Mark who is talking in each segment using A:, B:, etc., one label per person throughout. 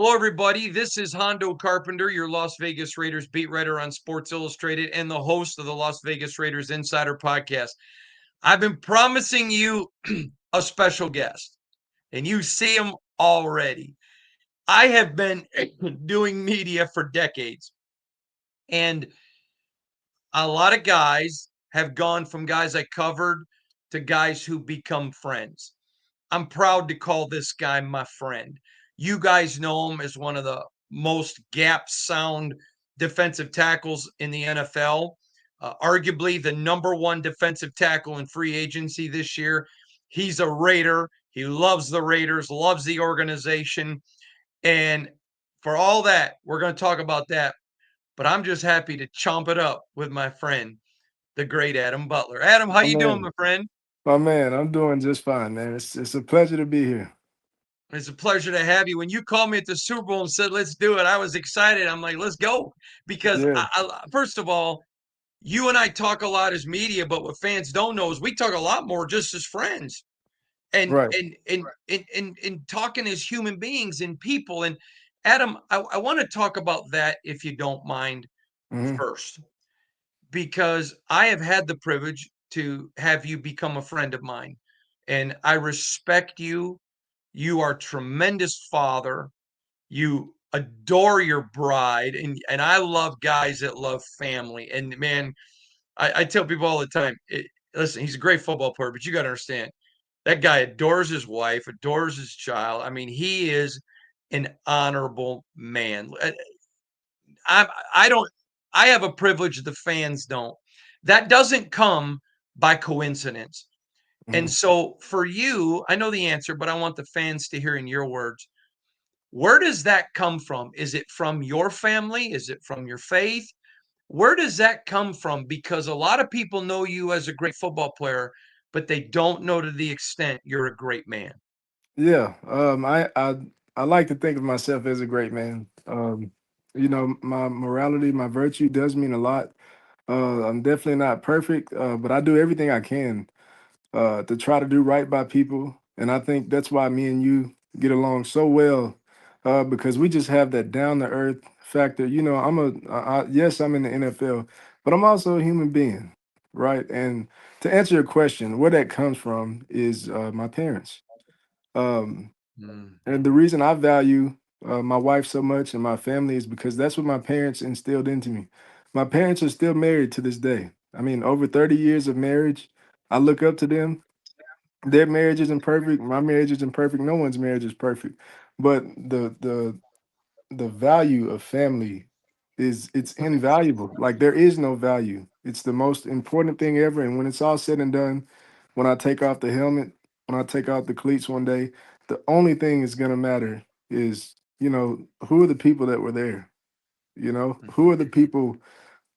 A: Hello, everybody. This is Hondo Carpenter, your Las Vegas Raiders beat writer on Sports Illustrated and the host of the Las Vegas Raiders Insider Podcast. I've been promising you a special guest, and you see him already. I have been doing media for decades, and a lot of guys have gone from guys I covered to guys who become friends. I'm proud to call this guy my friend. You guys know him as one of the most gap sound defensive tackles in the NFL, arguably the number one defensive tackle in free agency this year. He's a Raider. He loves the Raiders, loves the organization. And for all that, we're going to talk about that. But I'm just happy to chomp it up with my friend, the great Adam Butler. Adam, how
B: My
A: you doing,
B: man,
A: my friend?
B: my man, I'm doing just fine, man. It's a pleasure to be here.
A: It's a pleasure to have you. When you called me at the Super Bowl and said, let's do it, I was excited. I'm like, let's go. Because,
B: Yeah,
A: first of all, you and I talk a lot as media, but what fans don't know is we talk a lot more just as friends and
B: right.
A: talking as human beings and people. And Adam, I want to talk about that if you don't mind
B: Hmm.
A: first, because I have had the privilege to have you become a friend of mine. And I respect you. You are a tremendous father. You adore your bride, and I love guys that love family. And man, I tell people all the time, listen, he's a great football player, but you got to understand that guy adores his wife, adores his child. I mean, he is an honorable man. I don't. I have a privilege the fans don't. That doesn't come by coincidence. And
B: Hmm.
A: so for you, I know the answer, but I want the fans to hear in your words. Where does that come from? Is it from your family? Is it from your faith? Where does that come from? Because a lot of people know you as a great football player, but they don't know to the extent you're a great man.
B: Yeah. I like to think of myself as a great man. My morality, my virtue does mean a lot. I'm definitely not perfect, but I do everything I can to try to do right by people, and I think that's why me and you get along so well, because we just have that down to earth factor. Yes, I'm in the NFL, but I'm also a human being, right? And to answer your question, where that comes from is my parents. Um,
A: Mm.
B: and the reason I value my wife so much and my family is because that's what my parents instilled into me. My parents are still married to this day. I mean, over 30 years of marriage, I look up to them. Their marriage isn't perfect. My marriage isn't perfect. No one's marriage is perfect. But the value of family is it's invaluable. Like there is no value. It's the most important thing ever. And when it's all said and done, when I take off the helmet, when I take out the cleats one day, the only thing that's gonna matter is, who are the people that were there? Who are the people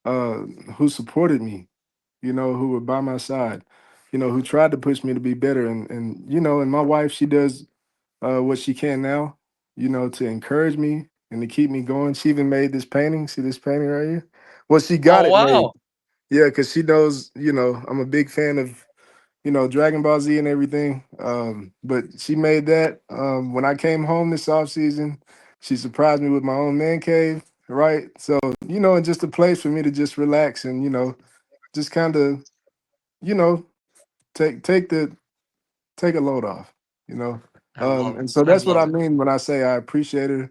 B: uh who supported me, who were by my side, who tried to push me to be better. And my wife, she does what she can now, to encourage me and to keep me going. She even made this painting. See this painting right here? Well, she got
A: Oh,
B: it made.
A: wow.
B: Yeah, because she knows, I'm a big fan of, Dragon Ball Z and everything. But she made that when I came home this off season. She surprised me with my own man cave, right? So, and just a place for me to just relax and, just kind of, you know, take take a load off, you know. And so
A: I
B: that's what
A: love
B: I
A: it.
B: mean when I say I appreciate her.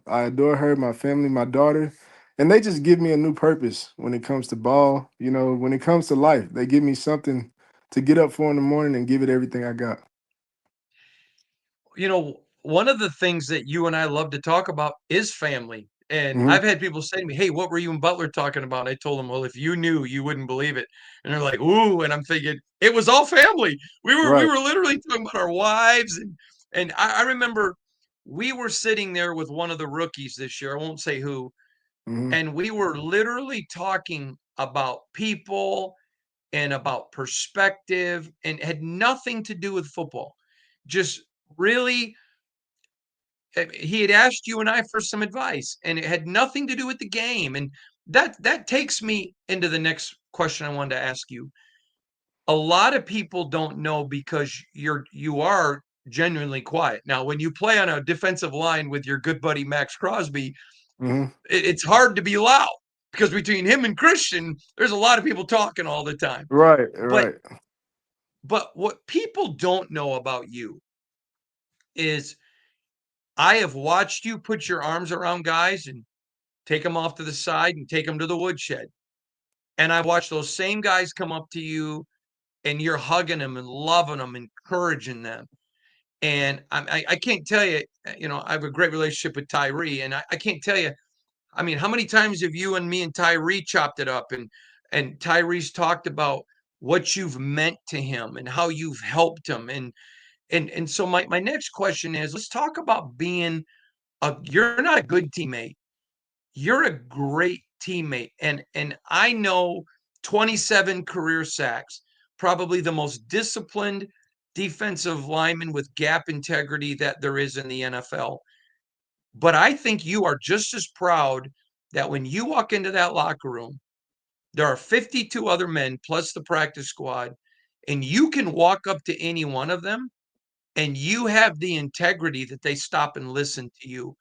B: I adore her, my family, my daughter, and they just give me a new purpose when it comes to ball. When it comes to life, they give me something to get up for in the morning and give it everything I got.
A: One of the things that you and I love to talk about is family. And
B: Hmm.
A: I've had people say to me, "Hey, what were you and Butler talking about?" And I told them, "Well, if you knew, you wouldn't believe it." And they're like, "Ooh!" And I'm thinking, it was all family. We
B: Right.
A: were literally talking about our wives, and I remember we were sitting there with one of the rookies this year. I won't say who,
B: Hmm.
A: and we were literally talking about people and about perspective, and had nothing to do with football. Just really he had asked you and I for some advice, and it had nothing to do with the game. And that takes me into the next question I wanted to ask you. A lot of people don't know because you are genuinely quiet. Now, when you play on a defensive line with your good buddy Max Crosby,
B: Hmm.
A: it's hard to be loud because between him and Christian, there's a lot of people talking all the time.
B: Right,
A: But
B: right.
A: what people don't know about you is I have watched you put your arms around guys and take them off to the side and take them to the woodshed. And I've watched those same guys come up to you and you're hugging them and loving them, encouraging them. And I can't tell you, I have a great relationship with Tyree, and I can't tell you, I mean, how many times have you and me and Tyree chopped it up, and Tyree's talked about what you've meant to him and how you've helped him, and so my next question is, let's talk about being you're not a good teammate, you're a great teammate, and I know 27 career sacks, probably the most disciplined defensive lineman with gap integrity that there is in the NFL. But I think you are just as proud that when you walk into that locker room, there are 52 other men plus the practice squad, and you can walk up to any one of them and you have the integrity that they stop and listen to you.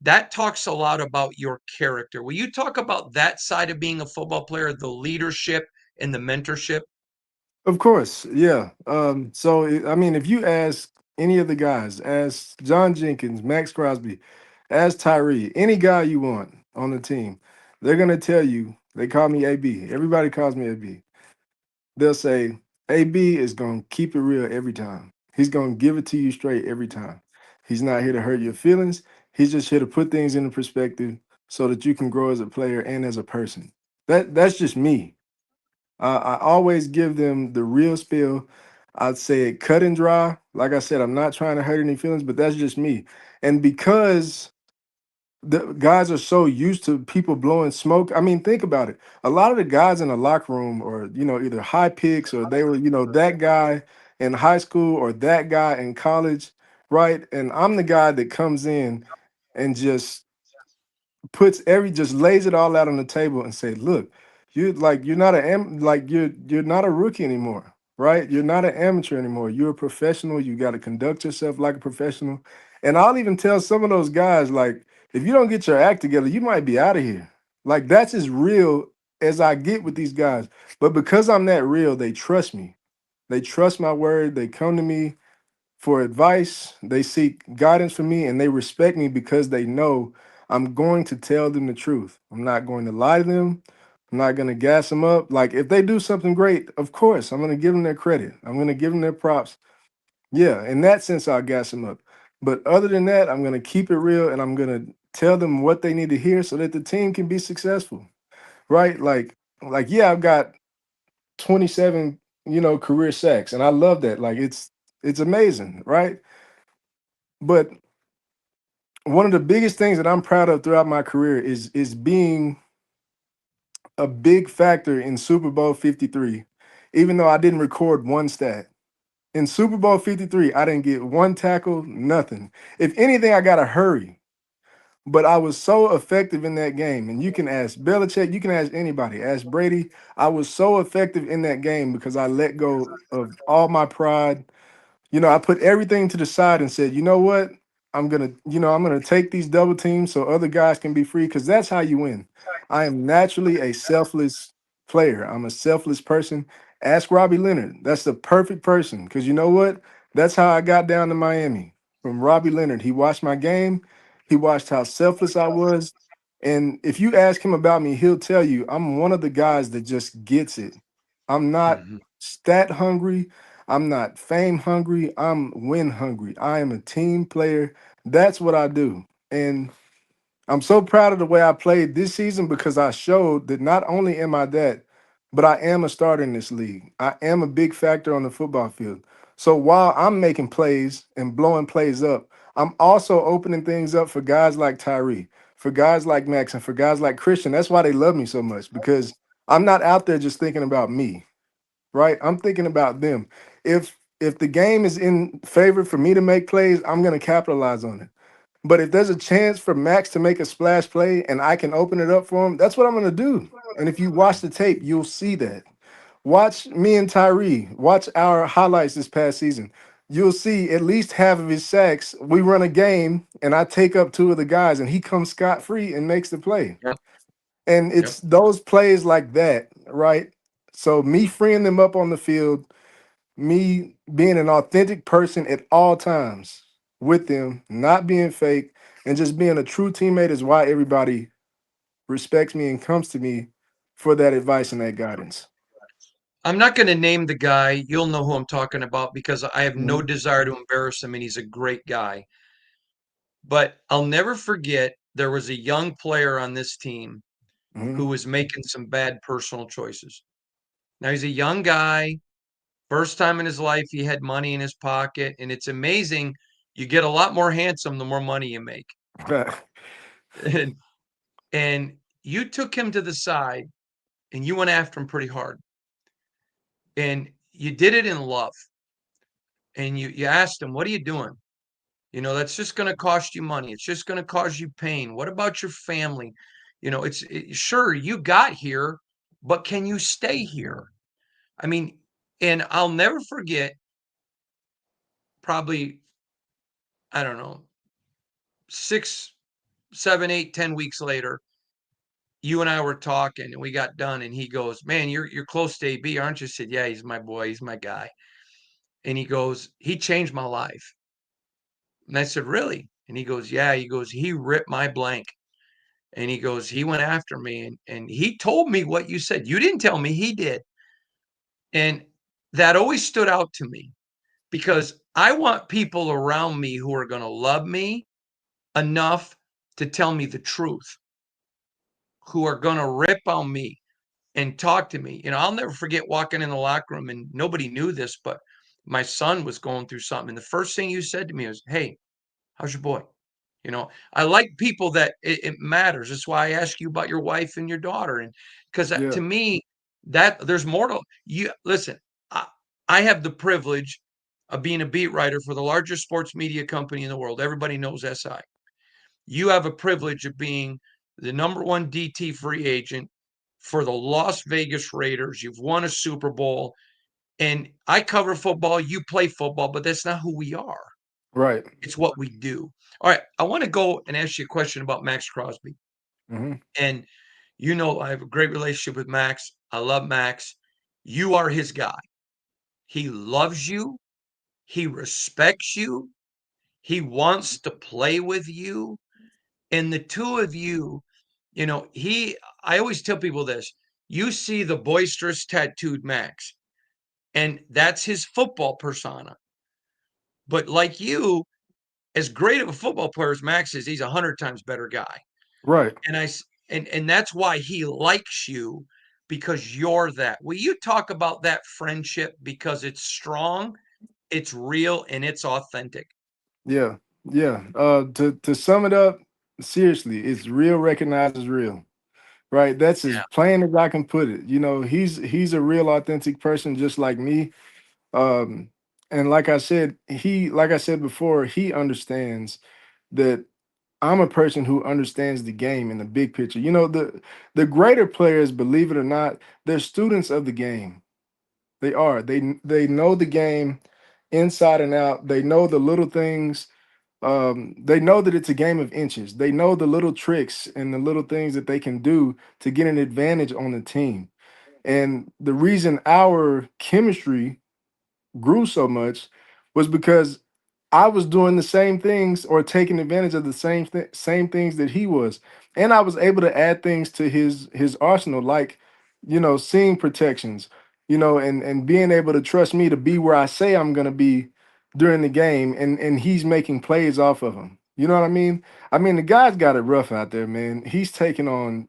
A: That talks a lot about your character. Will you talk about that side of being a football player, the leadership and the mentorship?
B: Of course, yeah. I mean, if you ask any of the guys, ask John Jenkins, Max Crosby, ask Tyree, any guy you want on the team, they're gonna tell you they call me AB. Everybody calls me AB. They'll say AB is gonna keep it real every time. He's gonna give it to you straight every time. He's not here to hurt your feelings. He's just here to put things into perspective so that you can grow as a player and as a person. That's just me. I always give them the real spill. I'd say it cut and dry. Like I said, I'm not trying to hurt any feelings, but that's just me. And because the guys are so used to people blowing smoke, I mean, think about it. A lot of the guys in the locker room are, either high picks or they were, that guy in high school or that guy in college, right? And I'm the guy that comes in and just lays it all out on the table and say, look, you're not you're not a rookie anymore, right? You're not an amateur anymore. You're a professional. You got to conduct yourself like a professional. And I'll even tell some of those guys, like, if you don't get your act together, you might be out of here. Like, that's as real as I get with these guys. But because I'm that real, they trust me. They trust my word. They come to me for advice. They seek guidance from me and they respect me because they know I'm going to tell them the truth. I'm not going to lie to them. I'm not going to gas them up. Like, if they do something great, of course, I'm going to give them their credit. I'm going to give them their props. Yeah, in that sense, I'll gas them up. But other than that, I'm going to keep it real and I'm going to tell them what they need to hear so that the team can be successful. Right? Like yeah, I've got 27, career sacks and I love that. Like it's amazing, right? But one of the biggest things that I'm proud of throughout my career is being a big factor in Super Bowl 53, even though I didn't record one stat. In Super Bowl 53, I didn't get one tackle, nothing. If anything, I got to hurry. But I was so effective in that game. And you can ask Belichick, you can ask anybody, ask Brady. I was so effective in that game because I let go of all my pride. I put everything to the side and said, you know what? I'm gonna take these double teams so other guys can be free because that's how you win. I am naturally a selfless player. I'm a selfless person. Ask Robbie Leonard. That's the perfect person because you know what? That's how I got down to Miami from Robbie Leonard. He watched my game. He watched how selfless I was. And if you ask him about me, he'll tell you I'm one of the guys that just gets it. I'm not
A: Mhm.
B: stat hungry. I'm not fame hungry. I'm win hungry. I am a team player. That's what I do. And I'm so proud of the way I played this season because I showed that not only am I that, but I am a starter in this league. I am a big factor on the football field. So while I'm making plays and blowing plays up, I'm also opening things up for guys like Tyree, for guys like Max, and for guys like Christian. That's why they love me so much because I'm not out there just thinking about me, right? I'm thinking about them. If the game is in favor for me to make plays, I'm going to capitalize on it. But if there's a chance for Max to make a splash play and I can open it up for him, that's what I'm going to do. And if you watch the tape, you'll see that. Watch me and Tyree. Watch our highlights this past season. you'll see at least half of his sacks. We run a game and I take up two of the guys and he comes scot free and makes the play.
A: Yep.
B: And
A: Yep.
B: it's those plays like that, right? So me freeing them up on the field, me being an authentic person at all times with them, not being fake, and just being a true teammate is why everybody respects me and comes to me for that advice and that guidance.
A: I'm not going to name the guy. You'll know who I'm talking about because I have no
B: Mhm,
A: desire to embarrass him, and he's a great guy. But I'll never forget there was a young player on this team
B: mhm.
A: who was making some bad personal choices. Now he's a young guy, first time in his life he had money in his pocket, and it's amazing. You get a lot more handsome the more money you make. And and you took him to the side and you went after him pretty hard. And you did it in love. And you asked him, "What are you doing? You know, that's just going to cost you money. It's just going to cause you pain. What about your family? You know, sure you got here, but can you stay here?" I mean, and I'll never forget, probably, I don't know, 6, 7, 8, 10 weeks later, you and I were talking and we got done and he goes, "Man, you're close to AB, aren't you?" I said, "Yeah, he's my boy, he's my guy." And he goes, "He changed my life." And I said, "Really?" And he goes, "Yeah." He goes, "He ripped my blank." And he goes, "He went after me and he told me what you said. You didn't tell me, he did." And that always stood out to me because I want people around me who are going to love me enough to tell me the truth, who are going to rip on me and talk to me. You know, I'll never forget walking in the locker room and nobody knew this, but my son was going through something. And the first thing you said to me was, "Hey, how's your boy?" You know, I like people that it matters. That's why I ask you about your wife and your daughter. And because
B: Yeah,
A: to me, that there's more to you. Listen, I, I have the privilege of being a beat writer for the largest sports media company in the world. Everybody knows SI. You have a privilege of being the number one DT free agent for the Las Vegas Raiders. You've won a Super Bowl, and I cover football. You play football, but that's not who we are.
B: right.
A: It's what we do. All right, I want to go and ask you a question about Max Crosby.
B: Mhm.
A: And you know, I have a great relationship with Max. I love Max. You are his guy. He loves you. He respects you. He wants to play with you. And the two of you, you know, I always tell people this: you see the boisterous tattooed Max, and that's his football persona. But like you, as great of a football player as Max is, he's 100 times better guy.
B: Right.
A: And and that's why he likes you because you're that. Will you talk about that friendship because it's strong, it's real, and it's authentic?
B: Yeah. Yeah. To sum it up, seriously, it's real recognizes real. Right. That's as
A: Yeah.
B: plain as I can put it. You know, he's a real authentic person just like me. Um, and like I said before, he understands that I'm a person who understands the game in the big picture. You know, the greater players, believe it or not, they're students of the game. They are. They know the game inside and out. They know the little things. They know that it's a game of inches. They know the little tricks and the little things that they can do to get an advantage on the team. And the reason our chemistry grew so much was because I was doing the same things or taking advantage of the same things that he was, and I was able to add things to his arsenal, like seeing protections, and being able to trust me to be where I say I'm gonna be during the game, and he's making plays off of him. You know what I mean? I mean the guy's got it rough out there, man. He's taking on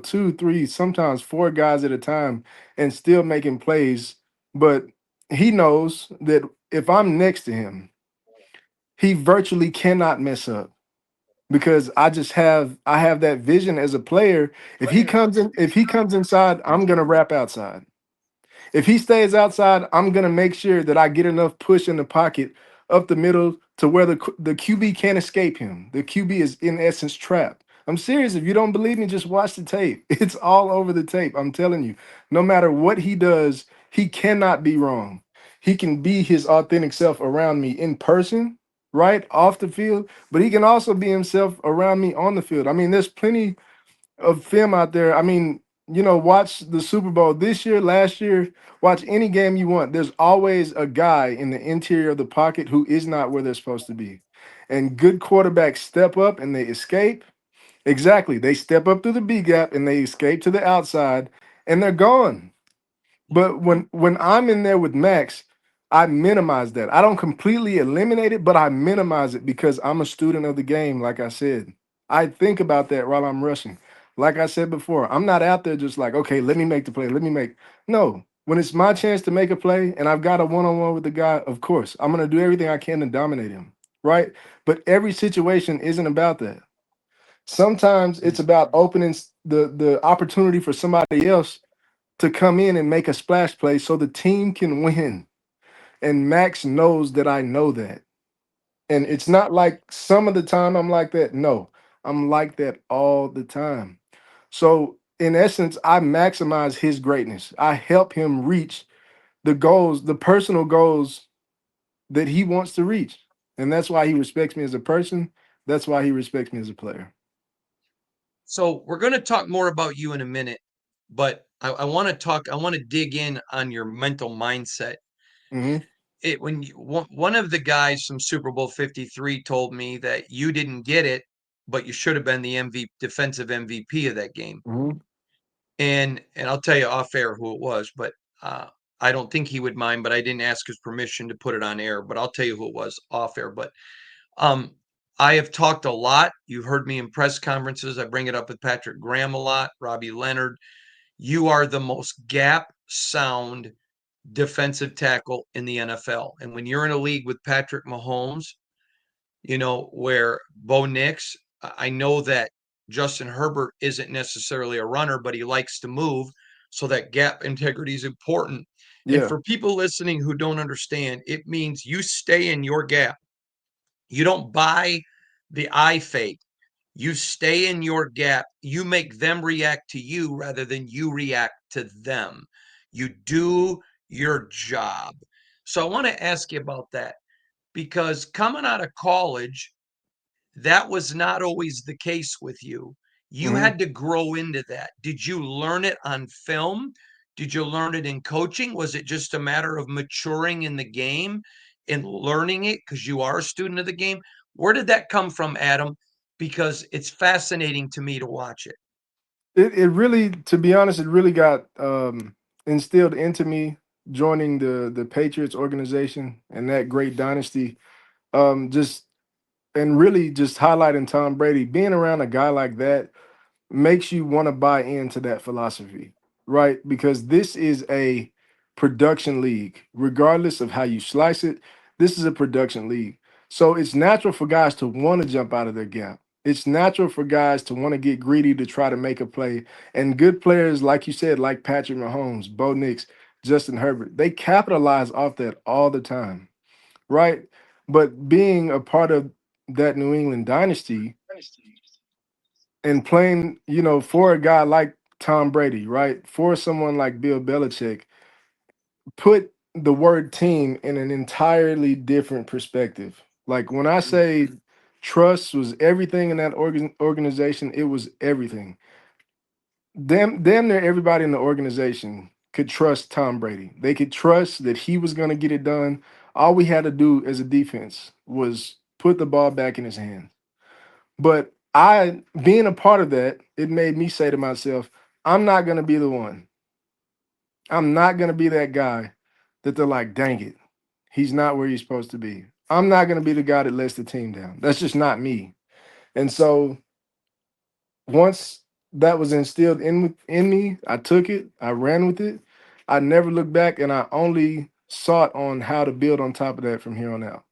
B: two, three, sometimes four guys at a time, and still making plays, but he knows that if I'm next to him, he virtually cannot mess up because I have that vision as a player. If he comes inside, I'm gonna wrap outside. If he stays outside, I'm gonna make sure that I get enough push in the pocket up the middle to where the QB can't escape him. The QB is in essence trapped. I'm serious. If you don't believe me, just watch the tape. It's all over the tape. I'm telling you. No matter what he does, he cannot be wrong. he can be his authentic self around me in person, right? Off the field, but he can also be himself around me on the field. I mean, there's plenty of film out there. I mean, watch the Super Bowl this year, last year, watch any game you want. There's always a guy in the interior of the pocket who is not where they're supposed to be. And good quarterbacks step up and they escape. Exactly. They step up through the B gap and they escape to the outside and they're gone. But when I'm in there with Max, I minimize that. I don't completely eliminate it, but I minimize it because I'm a student of the game, like I said. I think about that while I'm rushing. Like I said before, I'm not out there just like, okay, let me make the play. Let me make. No, when it's my chance to make a play and I've got a one-on-one with the guy, of course, I'm going to do everything I can to dominate him, right? But every situation isn't about that. Sometimes it's about opening the opportunity for somebody else to come in and make a splash play so the team can win. And Max knows that I know that. And it's not like some of the time I'm like that. No, I'm like that all the time. So, in essence, I maximize his greatness. I help him reach the goals, the personal goals that he wants to reach. And that's why he respects me as a person. That's why he respects me as a player.
A: So we're going to talk more about you in a minute, but I want to talk. I want to dig in on your mental mindset.
B: Hmm.
A: It when you, one of the guys from Super Bowl 53 told me that you didn't get it, but you should have been the defensive MVP of that game.
B: Hmm.
A: And I'll tell you off air who it was, but I don't think he would mind. But I didn't ask his permission to put it on air. But I'll tell you who it was off air. But um, I have talked a lot. You've heard me in press conferences. I bring it up with Patrick Graham a lot, Robbie Leonard. You are the most gap sound defensive tackle in the NFL. And when you're in a league with Patrick Mahomes, where Bo Nix, I know that Justin Herbert isn't necessarily a runner, but he likes to move. So that gap integrity is important. And
B: Yeah.
A: for people listening who don't understand, it means you stay in your gap. You don't buy the eye fake. You stay in your gap. You make them react to you rather than you react to them. You do your job. So I want to ask you about that because coming out of college, that was not always the case with you. You
B: Hmm.
A: had to grow into that. Did you learn it on film? Did you learn it in coaching? Was it just a matter of maturing in the game and learning it because you are a student of the game? Where did that come from, Adam? Because it's fascinating to me to watch it.
B: It really, to be honest, it really got instilled into me joining the Patriots organization and that great dynasty. Just and really just highlighting Tom Brady, being around a guy like that makes you want to buy into that philosophy, right? Because this is a production league, regardless of how you slice it. This is a production league. So it's natural for guys to want to jump out of their gap. It's natural for guys to want to get greedy to try to make a play. And good players, like you said, like Patrick Mahomes, Bo Nix, Justin Herbert, they capitalize off that all the time, right? But being a part of that New England dynasty, and playing, for a guy like Tom Brady, right? For someone like Bill Belichick, put the word team in an entirely different perspective. Like when I say trust was everything in that organization, it was everything. Damn near everybody in the organization could trust Tom Brady. They could trust that he was going to get it done. All we had to do as a defense was put the ball back in his hands. But I, being a part of that, it made me say to myself, I'm not going to be the one. I'm not going to be that guy that they're like, dang it, he's not where he's supposed to be. I'm not going to be the guy that lets the team down. That's just not me. And so once that was instilled in me, I took it, I ran with it. I never looked back, and I only sought on how to build on top of that from here on out.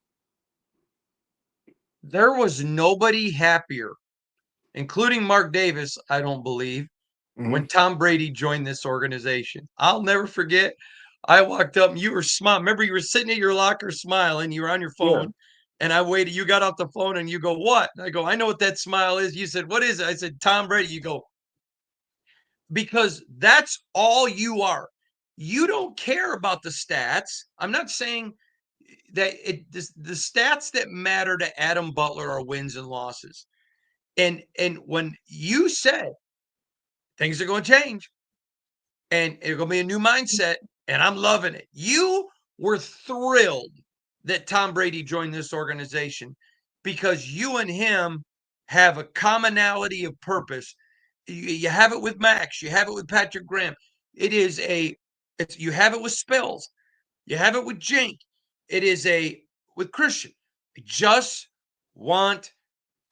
A: There was nobody happier, including Mark Davis, I don't believe,
B: Hmm.
A: when Tom Brady joined this organization. I'll never forget. I walked up and you were smiling. Remember, you were sitting at your locker smiling. You were on your
B: Yeah.
A: phone. And I waited. You got off the phone and you go, "What?" I go, "I know what that smile is." You said, "What is it?" I said, "Tom Brady." You go, because that's all you are. You don't care about the stats. I'm not saying that the stats that matter to Adam Butler are wins and losses. And when you said things are going to change and it's going to be a new mindset, and I'm loving it, you were thrilled that Tom Brady joined this organization because you and him have a commonality of purpose. You have it with Max, you have it with Patrick Graham. It's you have it with Spells, you have it with Jink. It is a with Christian. I just want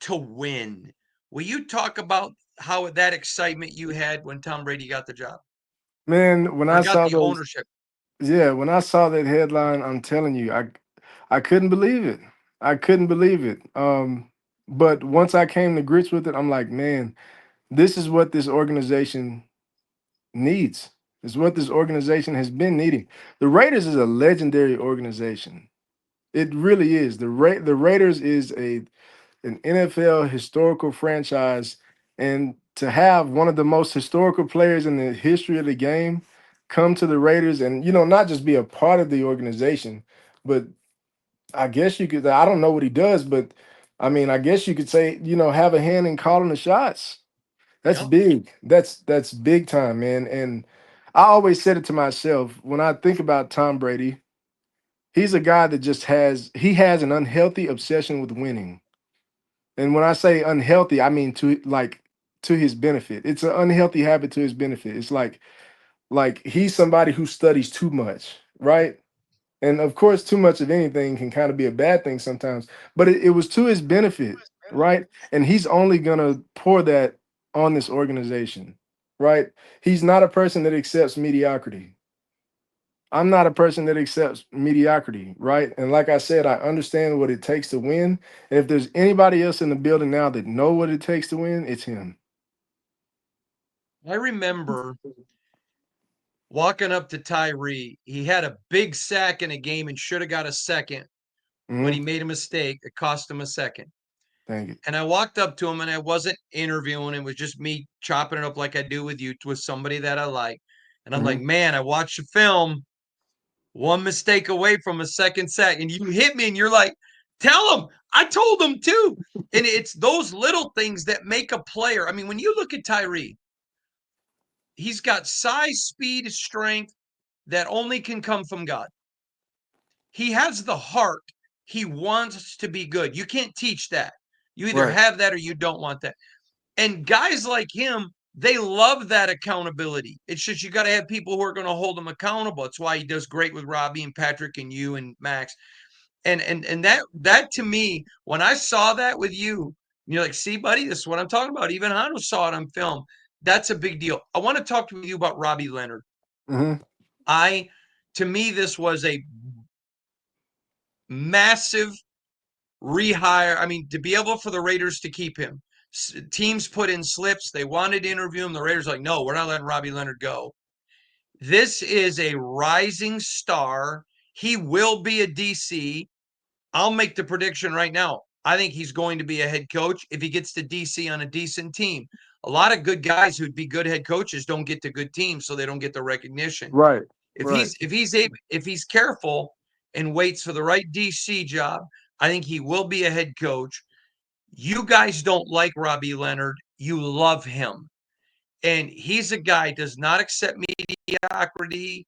A: to win. Will you talk about how that excitement you had when Tom Brady got the job
B: Man, when
A: or
B: I
A: got
B: saw
A: the
B: those,
A: ownership?
B: yeah, when I saw that headline, I'm telling you, I couldn't believe it. I couldn't believe it. But once I came to grips with it, I'm like, man, this is what this organization needs. Is what this organization has been needing. The Raiders is a legendary organization. It really is. The Raiders is an NFL historical franchise, and to have one of the most historical players in the history of the game come to the Raiders and not just be a part of the organization, but I guess you could, I don't know what he does, but I mean, I guess you could say, have a hand in calling the shots. That's
A: Yep.
B: big. That's big time, man. And I always said it to myself when I think about Tom Brady, he's a guy that just has an unhealthy obsession with winning. And when I say unhealthy, I mean to his benefit. It's an unhealthy habit to his benefit. It's like he's somebody who studies too much, right? And of course, too much of anything can kind of be a bad thing sometimes, but it was to his benefit, right? And he's only gonna pour that on this organization, right? He's not a person that accepts mediocrity. I'm not a person that accepts mediocrity, right? And like I said, I understand what it takes to win. And if there's anybody else in the building now that know what it takes to win, it's him.
A: I remember walking up to Tyree. He had a big sack in a game and should have got a second, but he
B: Hmm.
A: made a mistake. It cost him a second.
B: Thank you.
A: And I walked up to him and I wasn't interviewing. It was just me chopping it up like I do with somebody that I like. And I'm like,
B: Hmm.
A: man, I watched the film, one mistake away from a second sack. And you hit me and you're like, tell him. I told him too. And it's those little things that make a player. I mean, when you look at Tyree, he's got size, speed, strength that only can come from God. He has the heart. He wants to be good. You can't teach that. You either
B: Right.
A: have that or you don't want that. And guys like him, they love that accountability. It's just you got to have people who are going to hold him accountable. It's why he does great with Robbie and Patrick and you and Max. And that to me, when I saw that with you, you're like, see, buddy, this is what I'm talking about. Even Hondo saw it on film. That's a big deal. I want to talk to you about Robbie Leonard.
B: Hmm.
A: I to me, this was a massive rehire. I mean, to be able for the Raiders to keep him. Teams put in slips. They wanted to interview him. The Raiders like, no, we're not letting Robbie Leonard go. This is a rising star. He will be a DC. I'll make the prediction right now. I think he's going to be a head coach if he gets to DC on a decent team. A lot of good guys who'd be good head coaches don't get to good teams, so they don't get the recognition.
B: Right.
A: If
B: Right.
A: he's careful and waits for the right DC job, I think he will be a head coach. You guys don't like Robbie Leonard. You love him. And he's a guy does not accept mediocrity,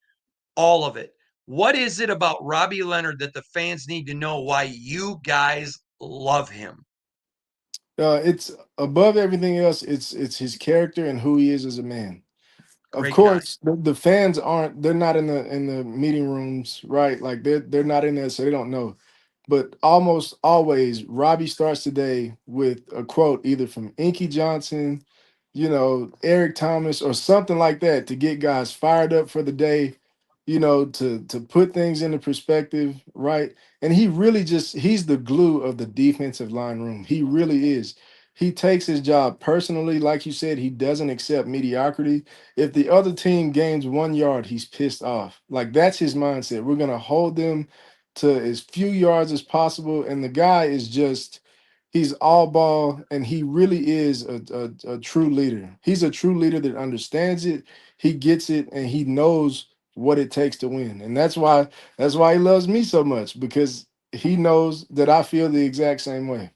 A: all of it. What is it about Robbie Leonard that the fans need to know why you guys love him?
B: It's above everything else. It's his character and who he is as a man. Of
A: Great guy.
B: course, the fans aren't. They're not in the meeting rooms, right? Like they're not in there, so they don't know. But almost always, Robbie starts the day with a quote, either from Inky Johnson, Eric Thomas, or something like that, to get guys fired up for the day. To put things into perspective, right? And he really he's the glue of the defensive line room. He really is. He takes his job personally, like you said. He doesn't accept mediocrity. If the other team gains 1 yard, he's pissed off. Like that's his mindset. We're gonna hold them to as few yards as possible. And the guy is he's all ball, and he really is a true leader. He's a true leader that understands it, he gets it, and he knows what it takes to win. And that's why he loves me so much, because he knows that I feel the exact same way.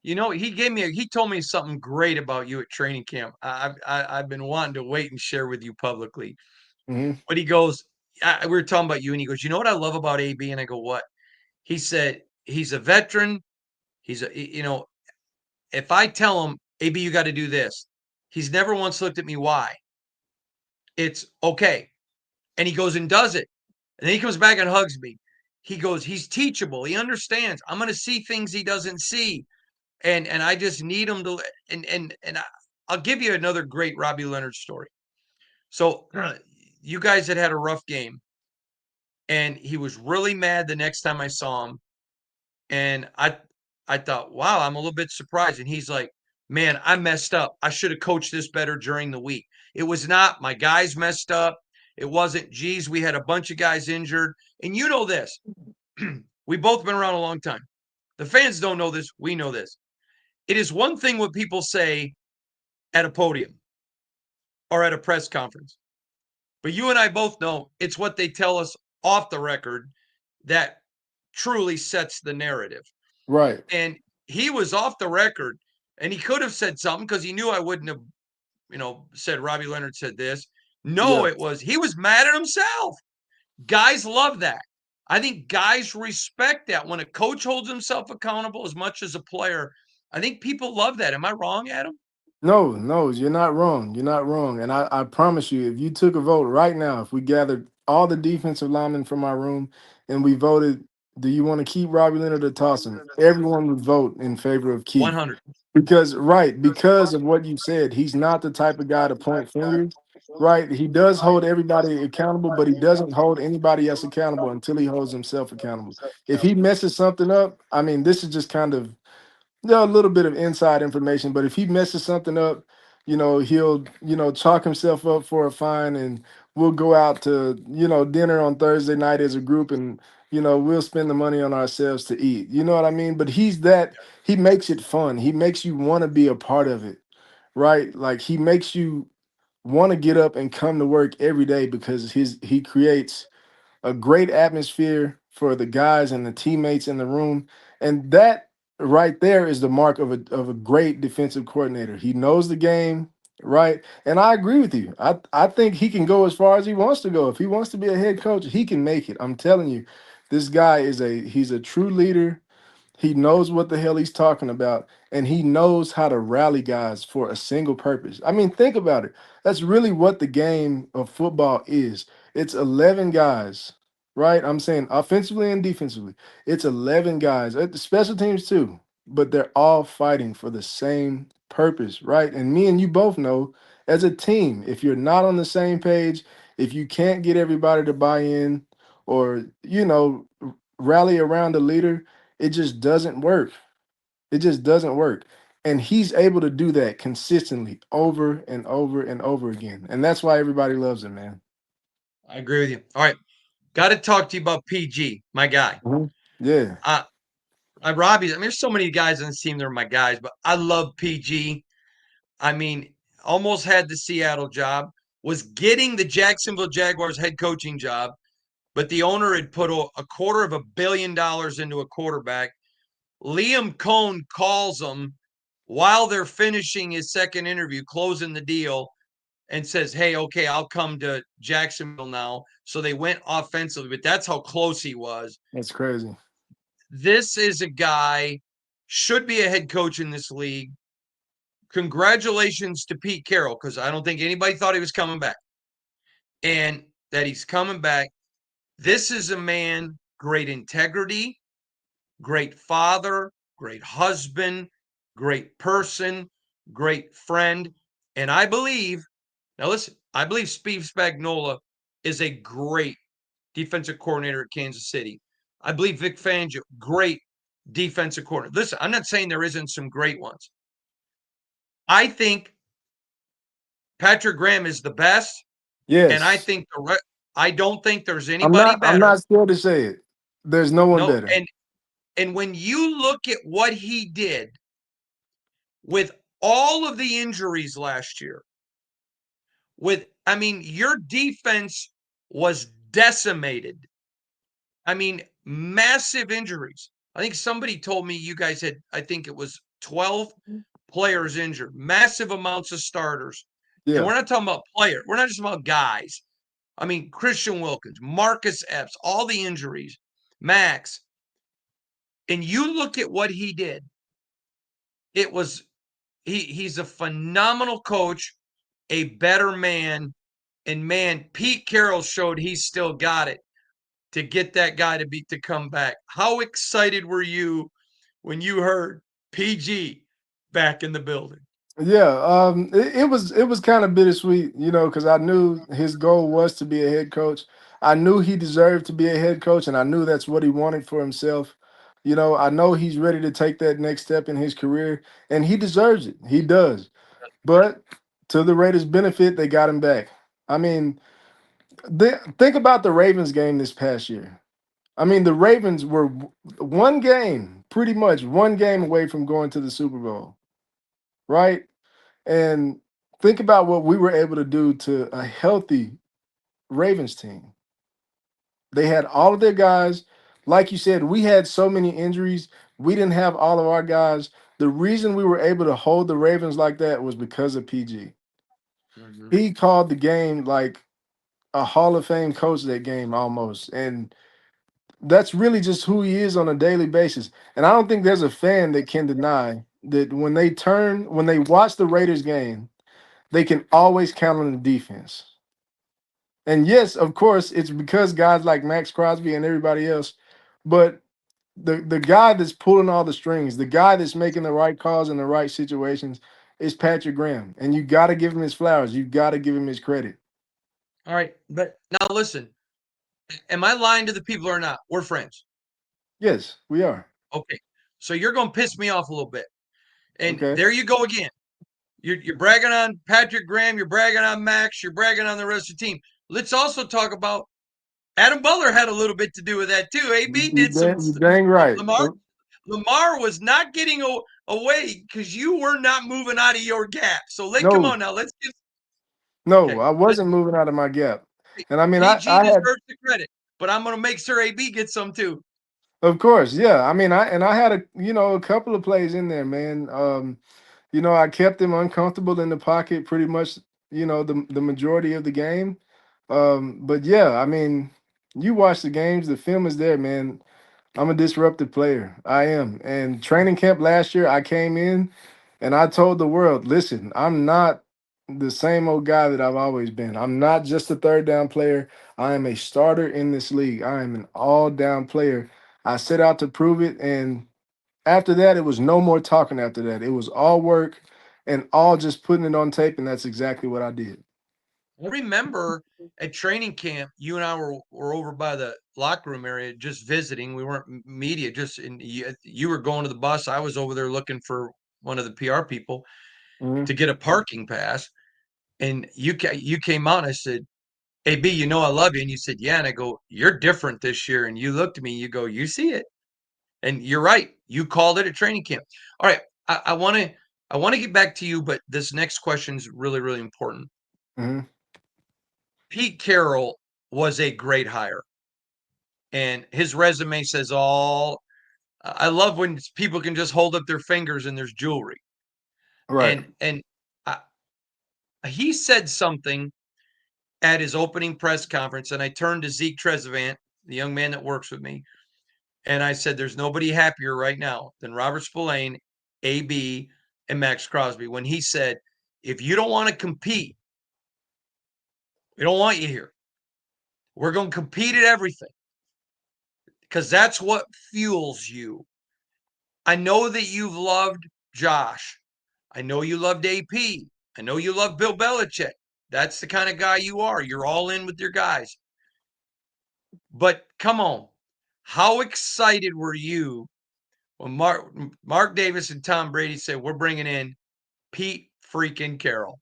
A: You know, he told me something great about you at training camp. I've been wanting to wait and share with you publicly.
B: Hmm.
A: But he goes, we were talking about you, and he goes, you know what I love about AB? And I go, what? He said, he's a veteran. If I tell him, AB, you got to do this, he's never once looked at me why. It's okay. And he goes and does it. And then he comes back and hugs me. He goes, he's teachable. He understands. I'm going to see things he doesn't see. And I just need him to I'll give you another great Robbie Leonard story. So you guys had a rough game, and he was really mad the next time I saw him. And I thought, wow, I'm a little bit surprised. And he's like, man, I messed up. I should have coached this better during the week. It was not my guys messed up. It wasn't, geez, we had a bunch of guys injured. And you know this. We both been around a long time. The fans don't know this. We know this. It is one thing what people say at a podium or at a press conference, but you and I both know it's what they tell us off the record that truly sets the narrative.
B: Right.
A: And he was off the record, and he could have said something because he knew I wouldn't have, said Robbie Leonard said this. No,
B: Yeah.
A: it was he was mad at himself. Guys love that. I think guys respect that when a coach holds himself accountable as much as a player. I think people love that. Am I wrong, Adam?
B: No, no, you're not wrong. You're not wrong. And I promise you, if you took a vote right now, if we gathered all the defensive linemen from our room and we voted, do you want to keep Robbie Leonard or toss him? Everyone would vote in favor of keep.
A: 100.
B: Because, right, because of what you said, he's not the type of guy to point fingers. Right. He does hold everybody accountable, but he doesn't hold anybody else accountable until he holds himself accountable. If he messes something up, I mean, this is just kind of, a little bit of inside information, but if he messes something up, he'll, chalk himself up for a fine, and we'll go out to, dinner on Thursday night as a group, and, we'll spend the money on ourselves to eat. You know what I mean? But he makes it fun. He makes you want to be a part of it, right? Like, he makes you want to get up and come to work every day because he creates a great atmosphere for the guys and the teammates in the room. And that right there is the mark of a great defensive coordinator. He knows the game, right? And I agree with you. I think he can go as far as he wants to go. If he wants to be a head coach, he can make it. I'm telling you, this guy he's a true leader. He knows what the hell he's talking about, and he knows how to rally guys for a single purpose. I mean, think about it. That's really what the game of football is. It's 11 guys, right? I'm saying offensively and defensively. It's 11 guys, at the special teams too, but they're all fighting for the same purpose, right? And me and you both know, as a team, if you're not on the same page, if you can't get everybody to buy in or, rally around the leader, it just doesn't work. It just doesn't work. And he's able to do that consistently over and over and over again. And that's why everybody loves him, man.
A: I agree with you. All right. Got to talk to you about PG, my guy.
B: Mhm. Yeah.
A: Uh, Robbie, I mean, there's so many guys on this team that are my guys, but I love PG. I mean, almost had the Seattle job, was getting the Jacksonville Jaguars head coaching job, but the owner had put a $250 million into a quarterback. Liam Cohn calls him while they're finishing his second interview, closing the deal, and says, hey, okay, I'll come to Jacksonville now. So they went offensively, but that's how close he was.
B: That's crazy.
A: This is a guy, should be a head coach in this league. Congratulations to Pete Carroll, because I don't think anybody thought he was coming back. And that he's coming back. This is a man, great integrity, great father, great husband, great person, great friend. And I believe, now listen, I believe Steve Spagnuolo is a great defensive coordinator at Kansas City. I believe Vic Fangio, great defensive coordinator. Listen, I'm not saying there isn't some great ones. I think Patrick Graham is the best, and I
B: Yes.
A: think I don't think there's
B: I'm
A: anybody
B: not I'm
A: better.
B: not scared to say it. There's no one
A: No,
B: better.
A: and when you look at what he did with all of the injuries last year, with I mean, your defense was decimated. I mean, massive injuries. I think somebody told me you guys had, I think it was 12 players injured, massive amounts of starters. And
B: Yeah.
A: we're not talking about players, we're not just about guys. I mean, Christian Wilkins, Marcus Epps, all the injuries, Max. And you look at what he did. It was he's a phenomenal coach, a better man. And man, Pete Carroll showed he's still got it to get that guy to come back. How excited were you when you heard PG back in the building?
B: Yeah, it was kind of bittersweet, because I knew his goal was to be a head coach. I knew he deserved to be a head coach, and I knew that's what he wanted for himself. I know he's ready to take that next step in his career, and he deserves it. He does. But to the Raiders' benefit, they got him back. I mean, think about the Ravens game this past year. I mean, the Ravens were one game, pretty much one game away from going to the Super Bowl, right? And think about what we were able to do to a healthy Ravens team. They had all of their guys. Like you said, we had so many injuries. We didn't have all of our guys. The reason we were able to hold the Ravens like that was because of PG.
A: Mm-hmm.
B: He called the game like a Hall of Fame coach that game almost. And that's really just who he is on a daily basis. And I don't think there's a fan that can deny that when they watch the Raiders game, they can always count on the defense. And yes, of course, it's because guys like Max Crosby and everybody else, but the guy that's pulling all the strings, the guy that's making the right calls in the right situations is Patrick Graham. And you got to give him his flowers. You got to give him his credit.
A: All right. But now listen, am I lying to the people or not? We're friends.
B: Yes, we are.
A: Okay. So you're going to piss me off a little bit. And
B: Okay.
A: there you go again. You're bragging on Patrick Graham. You're bragging on Max. You're bragging on the rest of the team. Let's also talk about Adam Butler had a little bit to do with that too. AB did some.
B: You dang right.
A: Lamar was not getting away because you were not moving out of your gap. So come
B: No,
A: on now. Let's get
B: no,
A: okay.
B: I wasn't moving out of my gap. And I mean,
A: PG
B: I had,
A: deserves the credit, but I'm going to make sure AB gets some too.
B: of course, yeah. I mean, I had a couple of plays in there, man. I kept him uncomfortable in the pocket pretty much, the majority of the game. But yeah, I mean, you watch the games, the film is there, man. I'm a disruptive player. I am. And training camp last year, I came in and I told the world, listen, I'm not the same old guy that I've always been. I'm not just a third down player. I am a starter in this league. I am an all down player. I set out to prove it. And after that, it was no more talking after that. It was all work and all just putting it on tape. And that's exactly what I did.
A: I remember at training camp, you and I were over by the locker room area just visiting. We weren't media, just you were going to the bus. I was over there looking for one of the PR people
B: Mhm.
A: to get a parking pass. And you came out and I said, "Hey B, you know I love you." And you said, "Yeah." And I go, "You're different this year." And you looked at me, you go, "You see it." And you're right. You called it at training camp. All right. I want to get back to you, but this next question is really, really important.
B: Mhm.
A: Pete Carroll was a great hire, and his resume says all. I love when people can just hold up their fingers and there's jewelry.
B: Right.
A: And I, he said something at his opening press conference, and I turned to Zeke Trezevant, the young man that works with me, and I said, "There's nobody happier right now than Robert Spillane, AB, and Max Crosby." When he said, "If you don't want to compete, we don't want you here. We're going to compete at everything because that's what fuels you." I know that you've loved Josh. I know you loved AP. I know you love Bill Belichick. That's the kind of guy you are. You're all in with your guys. But come on. How excited were you when Mark Davis and Tom Brady said, "We're bringing in Pete freaking Carroll"?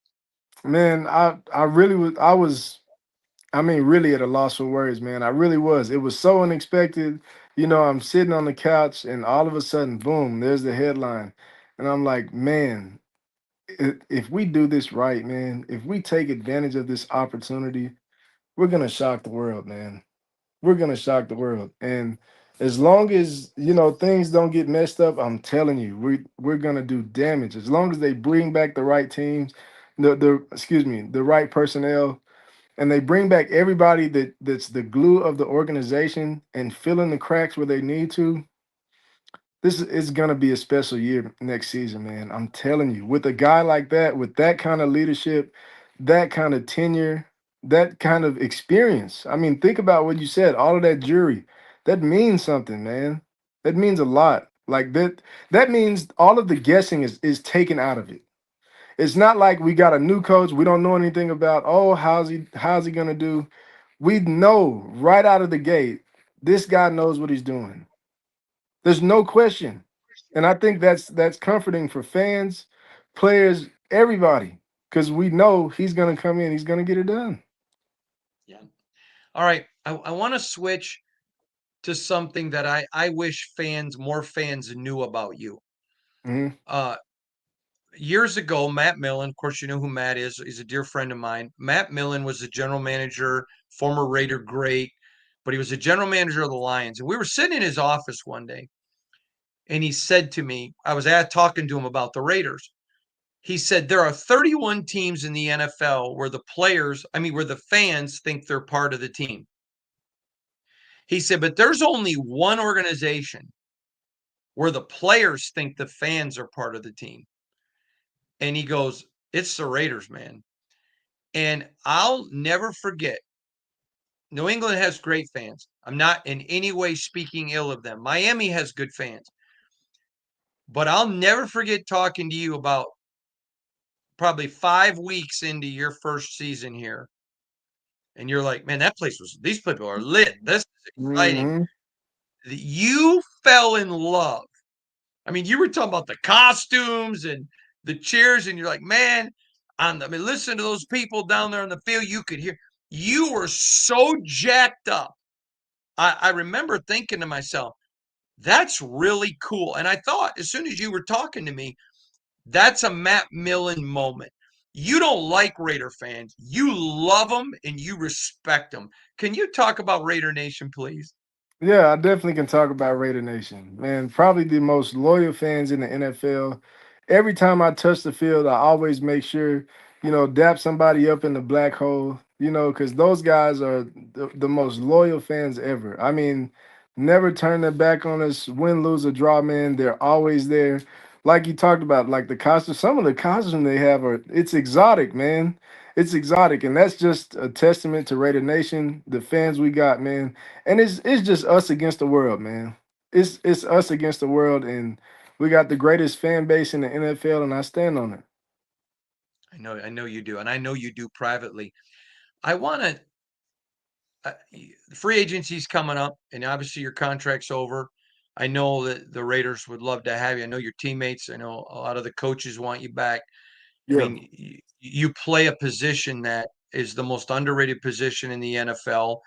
B: Man, I really I mean, really at a loss for words, man. I really was. It was so unexpected. I'm sitting on the couch and all of a sudden, boom, there's the headline. And I'm like, man, if we do this right, man, if we take advantage of this opportunity, we're gonna shock the world, man. We're gonna shock the world. And as long as things don't get messed up, I'm telling you, we're gonna do damage. As long as they bring back the right teams, the excuse me, the right personnel, and they bring back everybody that's the glue of the organization and fill in the cracks where they need to. This is gonna be a special year next season, man. I'm telling you, with a guy like that, with that kind of leadership, that kind of tenure, that kind of experience. I mean, think about what you said, all of that jury. That means something, man. That means a lot. Like that means all of the guessing is taken out of it. It's not like we got a new coach, we don't know anything about, oh, how's he gonna do? We know right out of the gate, this guy knows what he's doing. There's no question. And I think that's comforting for fans, players, everybody, because we know he's gonna come in, he's gonna get it done.
A: Yeah. All right. I want to switch to something that I wish more fans knew about you.
B: Hmm.
A: Uh, Years ago, Matt Millen, of course, you know who Matt is. He's a dear friend of mine. Matt Millen was the general manager, former Raider great, but he was the general manager of the Lions. And we were sitting in his office one day, and he said to me, I was talking to him about the Raiders. He said, there are 31 teams in the NFL where where the fans think they're part of the team. He said, but there's only one organization where the players think the fans are part of the team. And he goes, it's the Raiders, man. And I'll never forget, New England has great fans. I'm not in any way speaking ill of them. Miami has good fans. But I'll never forget talking to you about probably 5 weeks into your first season here. And you're like, man, these people are lit. This is exciting.
B: Hmm.
A: You fell in love. I mean, you were talking about the costumes and the cheers, and you're like, man, listen to those people down there in the field. You could hear, you were so jacked up. I remember thinking to myself, that's really cool. And I thought, as soon as you were talking to me, that's a Matt Millen moment. You don't like Raider fans. You love them and you respect them. Can you talk about Raider Nation, please?
B: Yeah, I definitely can talk about Raider Nation. Man, probably the most loyal fans in the NFL. Every time I touch the field, I always make sure, dap somebody up in the black hole, because those guys are the most loyal fans ever. I mean, never turn their back on us, win, lose, or draw, man. They're always there. Like you talked about, like the costumes, some of the costumes they have it's exotic, man. It's exotic. And that's just a testament to Raider Nation, the fans we got, man, and it's just us against the world, man. It's us against the world, and we got the greatest fan base in the NFL, and I stand on it.
A: I know you do, and I know you do privately. I want to. Free agency's coming up, and obviously your contract's over. I know that the Raiders would love to have you. I know your teammates. I know a lot of the coaches want you back. I
B: Yeah,
A: mean, you play a position that is the most underrated position in the NFL.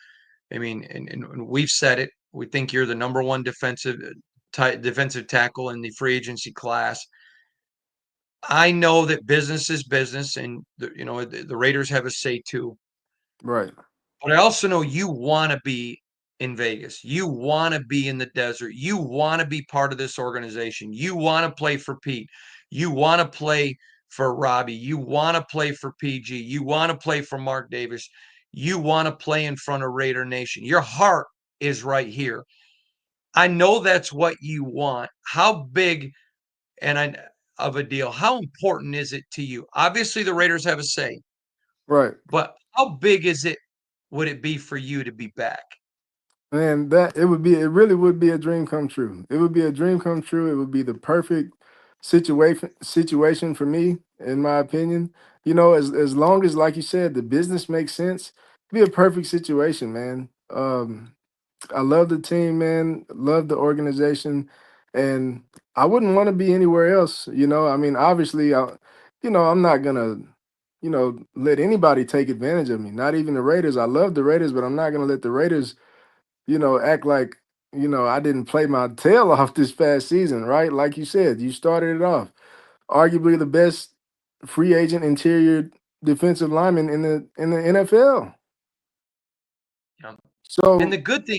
A: I mean, and we've said it. We think you're the number one defensive tackle in the free agency class. I know that business is business, and the Raiders have a say too.
B: right,
A: But I also know you want to be in Vegas. You want to be in the desert. You want to be part of this organization. You want to play for Pete. You want to play for Robbie. You want to play for PG. You want to play for Mark Davis. You want to play in front of Raider Nation. Your heart is right here. I know that's what you want. How big and I, of a deal, how important is it to you? Obviously, the Raiders have a say,
B: right.
A: but how big would it be for you to be back?
B: Man, it really would be a dream come true. It would be a dream come true. It would be the perfect situation for me, in my opinion. As long as, like you said, the business makes sense, it'd be a perfect situation, man. I love the team, man. Love the organization, and I wouldn't want to be anywhere else. I mean, obviously, I'm not gonna, let anybody take advantage of me. Not even the Raiders. I love the Raiders, but I'm not gonna let the Raiders, act like, I didn't play my tail off this past season, right? Like you said, you started it off. Arguably the best free agent interior defensive lineman in the NFL.
A: Yeah. And the
B: So
A: good thing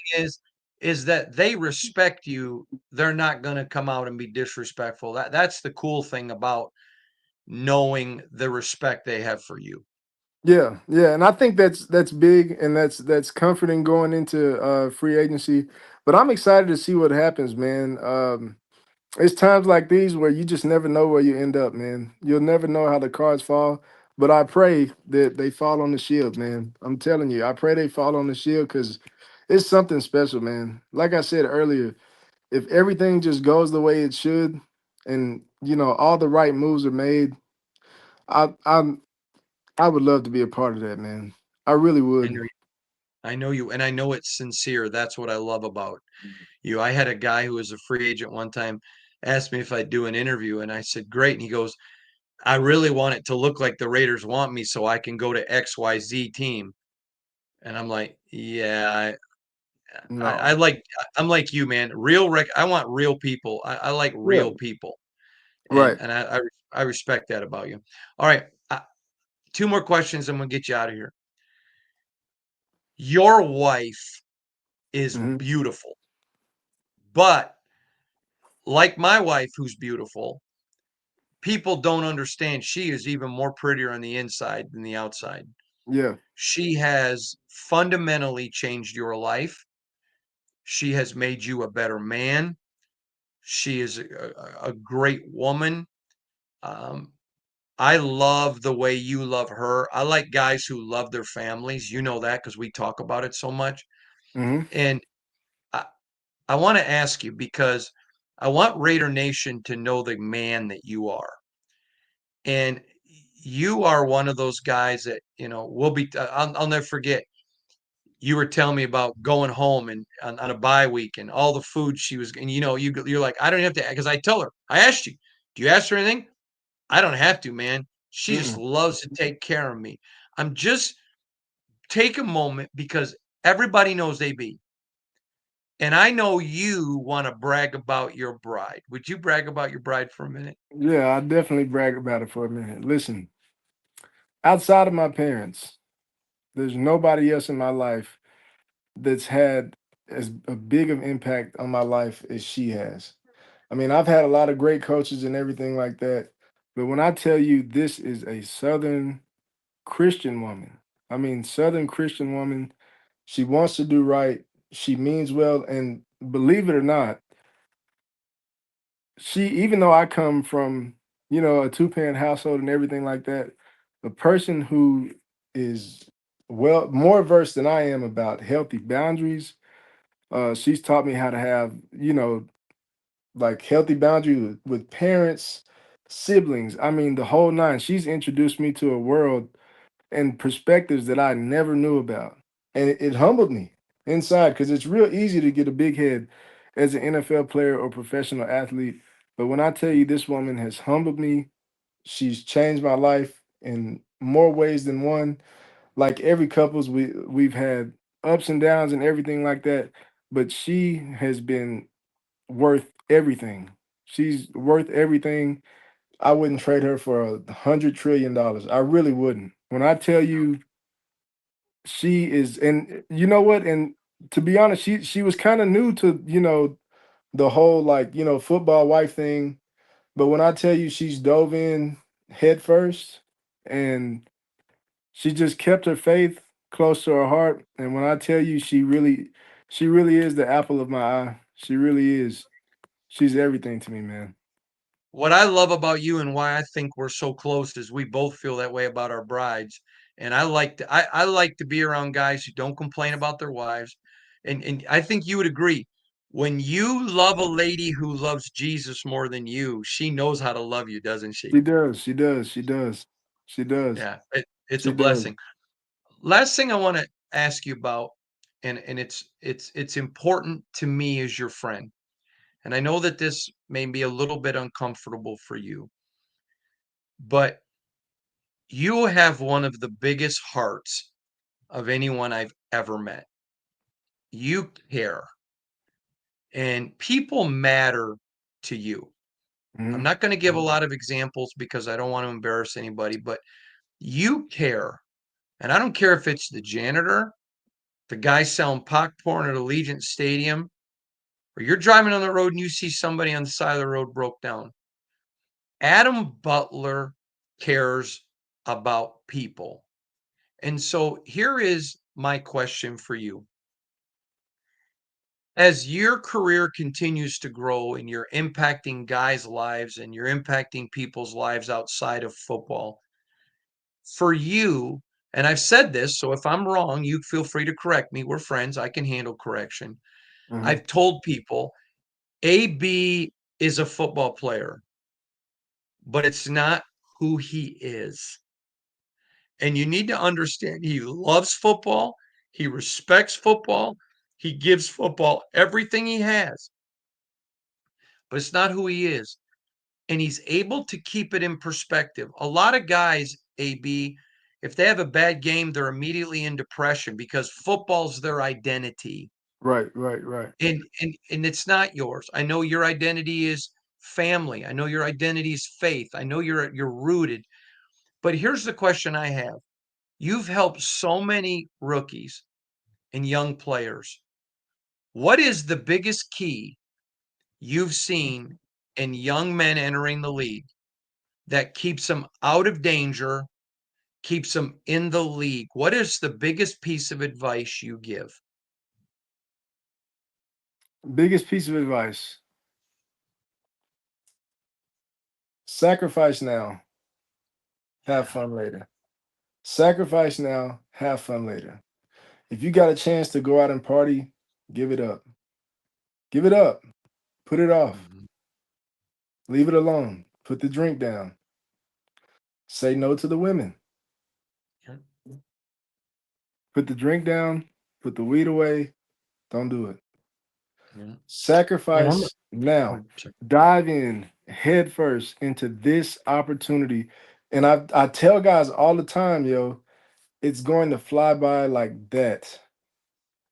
A: is that they respect you. They're not going to come out and be disrespectful. That's the cool thing about knowing the respect they have for you.
B: yeah, yeah, and I think that's big, and that's comforting going into free agency. But I'm excited to see what happens, man. It's times like these where you just never know where you end up, man. You'll never know how the cards fall. But I pray that they fall on the shield, man. I'm telling you, I pray they fall on the shield because it's something special, man. Like I said earlier, if everything just goes the way it should, and all the right moves are made, I I I would love to be a part of that, man. I really
A: I
B: would.
A: know I know you, and I know it's sincere. That's what I love about you. I had a guy who was a free agent one time asked me if I'd do an interview, and I said, "Great." And he goes, "I really want it to look like the Raiders want me so I can go to XYZ team." And I'm like, "Yeah, I
B: No.
A: like I'm like you, man. I want real people. I like
B: Yeah.
A: real people, and
B: Right.
A: I respect that about you. All right, two more questions. I'm gonna get you out of here. Your wife is
B: Hmm.
A: beautiful, but like my wife, who's beautiful, people don't understand she is even more prettier on the inside than the outside.
B: Yeah.
A: She has fundamentally changed your life. She has made you a better man. She is a great woman. Um, I love the way you love her. I like guys who love their families. You know that because we talk about it so much.
B: Hmm.
A: And I, I want to ask you because I want Raider Nation to know the man that you are. And you are one of those guys that, will be, I'll never forget. You were telling me about going home and on a bye week and all the food she was, and you're like, I don't have to, because I tell her, I asked you, do you ask her anything? I don't have to, man. She just
B: Mm-mm.
A: loves to take care of me. I'm just take a moment because everybody knows AB. And I know you want to brag about your bride. Would you brag about your bride for a minute?
B: Yeah, I definitely brag about it for a minute. Listen, outside of my parents, there's nobody else in my life that's had as a big of impact on my life as she has. I mean, I've had a lot of great coaches and everything like that, but when I tell you this is a Southern Christian woman, I mean, Southern Christian woman, she wants to do right, she means well, and believe it or not, even though I come from, a two-parent household and everything like that, the person who is well more versed than I am about healthy boundaries, she's taught me how to have, like healthy boundaries with parents, siblings. I mean, the whole nine. She's introduced me to a world and perspectives that I never knew about. And it humbled me inside because it's real easy to get a big head as an NFL player or professional athlete. But when I tell you this woman has humbled me, she's changed my life in more ways than one. Like every couples we've had ups and downs and everything like that, but she has been worth everything. She's worth everything. I wouldn't trade her for $100 trillion. I really wouldn't. When I tell you she is, and you know what? And to be honest, she was kind of new to the whole like football wife thing. But when I tell you she's dove in head first, and she just kept her faith close to her heart. And when I tell you she really is the apple of my eye. She really is. She's everything to me, man.
A: What I love about you and why I think we're so close is we both feel that way about our brides. And I like to be around guys who don't complain about their wives. And I think you would agree. When you love a lady who loves Jesus more than you, she knows how to love you, doesn't she?
B: She does. She does. She does. She does.
A: Yeah, it's a
B: She does.
A: blessing. Last thing I want to ask you about, and it's important to me as your friend. And I know that this may be a little bit uncomfortable for you, but you have one of the biggest hearts of anyone I've ever met. You care, and people matter to you. I'm
B: Mhm.
A: not going to give a lot of examples because I don't want to embarrass anybody, but you care. And I don't care if it's the janitor, the guy selling popcorn at Allegiant Stadium, or you're driving on the road and you see somebody on the side of the road broke down. Adam Butler cares about people. And so here is my question for you. As your career continues to grow and you're impacting guys' lives and you're impacting people's lives outside of football, for you, and I've said this, so if I'm wrong, you feel free to correct me. We're friends. I can handle correction.
B: Hmm.
A: I've told people AB is a football player, but it's not who he is. And you need to understand he loves football, he respects football, he gives football everything he has, but it's not who he is. And he's able to keep it in perspective. A lot of guys, AB, if they have a bad game, they're immediately in depression because football's their identity.
B: Right, right, right.
A: And it's not yours. I know your identity is family. I know your identity is faith. I know you're rooted. But here's the question I have. You've helped so many rookies and young players. What is the biggest key you've seen in young men entering the league that keeps them out of danger, keeps them in the league? What is the biggest piece of advice you give?
B: Biggest piece of advice: sacrifice now, have
A: Yeah.
B: fun later. Sacrifice now, have fun later. If you got a chance to go out and party, give it up. Give it up. Put it off.
A: Mhm.
B: Leave it alone. Put the drink down. Say no to the women.
A: Yeah.
B: Put the drink down. Put the weed away. Don't do it.
A: Yeah. And I'm
B: Sacrifice
A: oh,
B: now.
A: sorry.
B: Dive in head first into this opportunity. And I tell guys all the time, yo, it's going to fly by like that.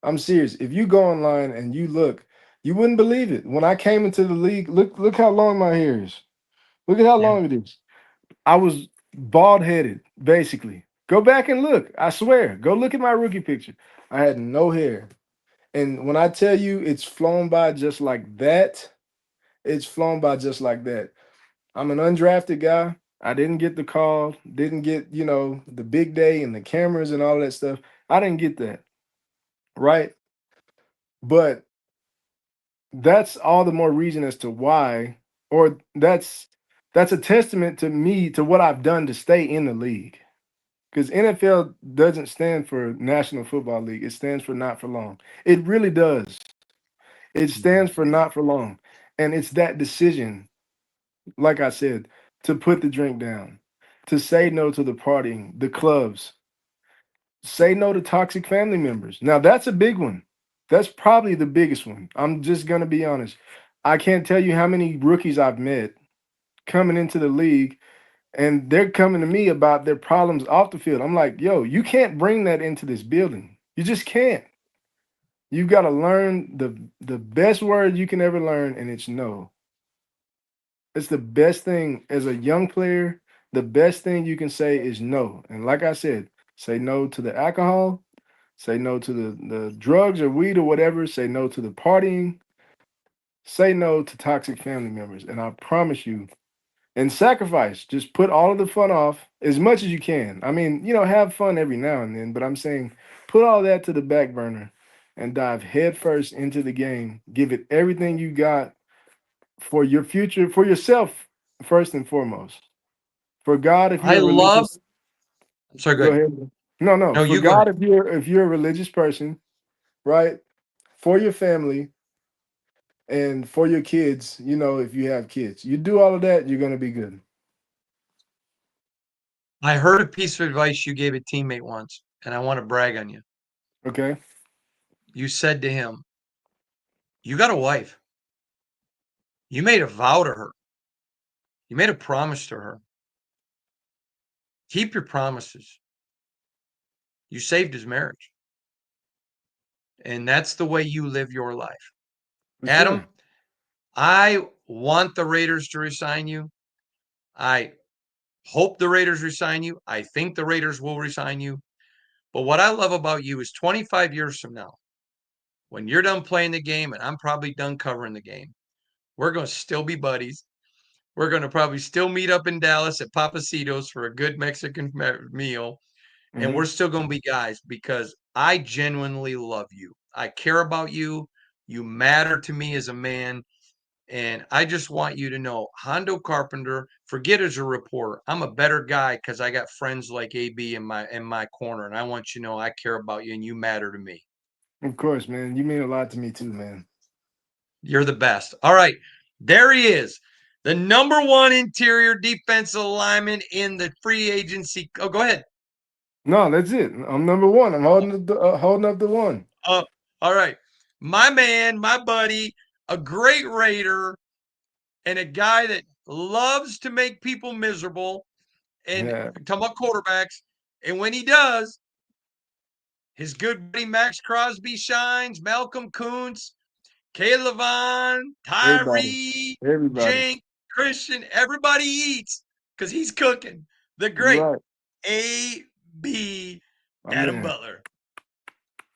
B: I'm serious. If you go online and you look, you wouldn't believe it. When I came into the league, look how long my hair is. Look at how
A: Yeah.
B: long it is. I was bald headed, basically. Go back and look. I swear. Go look at my rookie picture. I had no hair. And when I tell you it's flown by just like that, it's flown by just like that. I'm an undrafted guy. I didn't get the call, didn't get, the big day and the cameras and all that stuff. I didn't get that. Right. But that's all the more reason as to why, or that's a testament to me to what I've done to stay in the league. Because NFL doesn't stand for National Football League. It stands for not for long. It really does. It
A: Mhm.
B: stands for not for long. And it's that decision, like I said, to put the drink down, to say no to the partying, the clubs, say no to toxic family members. Now, that's a big one. That's probably the biggest one. I'm just going to be honest. I can't tell you how many rookies I've met coming into the league and they're coming to me about their problems off the field. I'm like, yo, you can't bring that into this building. You just can't. You've got to learn the best word you can ever learn, and it's no. It's the best thing as a young player. The best thing you can say is no. And like I said, say no to the alcohol, say no to the drugs or weed or whatever, say no to the partying, say no to toxic family members. And I promise you, and sacrifice. Just put all of the fun off as much as you can. I mean, have fun every now and then, but I'm saying put all that to the back burner and dive headfirst into the game. Give it everything you got for your future, for yourself first and foremost. For God, if
A: I
B: you're a
A: love,
B: religious,
A: I'm sorry, go
B: go
A: ahead.
B: ahead. No, no.
A: No,
B: For
A: you go ahead.
B: God, if you're a religious person, right? For your family and for your kids, if you have kids, you do all of that, you're gonna be good.
A: I heard a piece of advice you gave a teammate once, and I want to brag on you.
B: Okay.
A: You said to him, you got a wife. You made a vow to her. You made a promise to her. Keep your promises. You saved his marriage. And that's the way you live your life.
B: For
A: Adam,
B: sure.
A: I want the Raiders to resign you. I hope the Raiders resign you. I think the Raiders will resign you. But what I love about you is 25 years from now, when you're done playing the game and I'm probably done covering the game, we're going to still be buddies. We're going to probably still meet up in Dallas at Papacitos for a good Mexican meal. And
B: Hmm.
A: we're still going to be guys because I genuinely love you. I care about you. You matter to me as a man. And I just want you to know, Hondo Carpenter, forget as a reporter. I'm a better guy because I got friends like AB in my corner. And I want you to know I care about you and you matter to me.
B: Of course, man. You mean a lot to me too, man.
A: You're the best. All right. There he is. The number one interior defensive lineman in the free agency. Oh, go ahead.
B: No, that's it. I'm number one. I'm holding up the one.
A: Oh, all right. My man, my buddy, a great Raider, and a guy that loves to make people miserable. And
B: Yeah,
A: talking about quarterbacks. And when he does, his good buddy Max Crosby shines, Malcolm Kuntz, Caleb Vaughn,
B: everybody,
A: Tyree,
B: everybody.
A: Jake, Christian, everybody eats because he's cooking. The
B: You're
A: great
B: right,
A: A.B.
B: my
A: Adam
B: man.
A: Butler.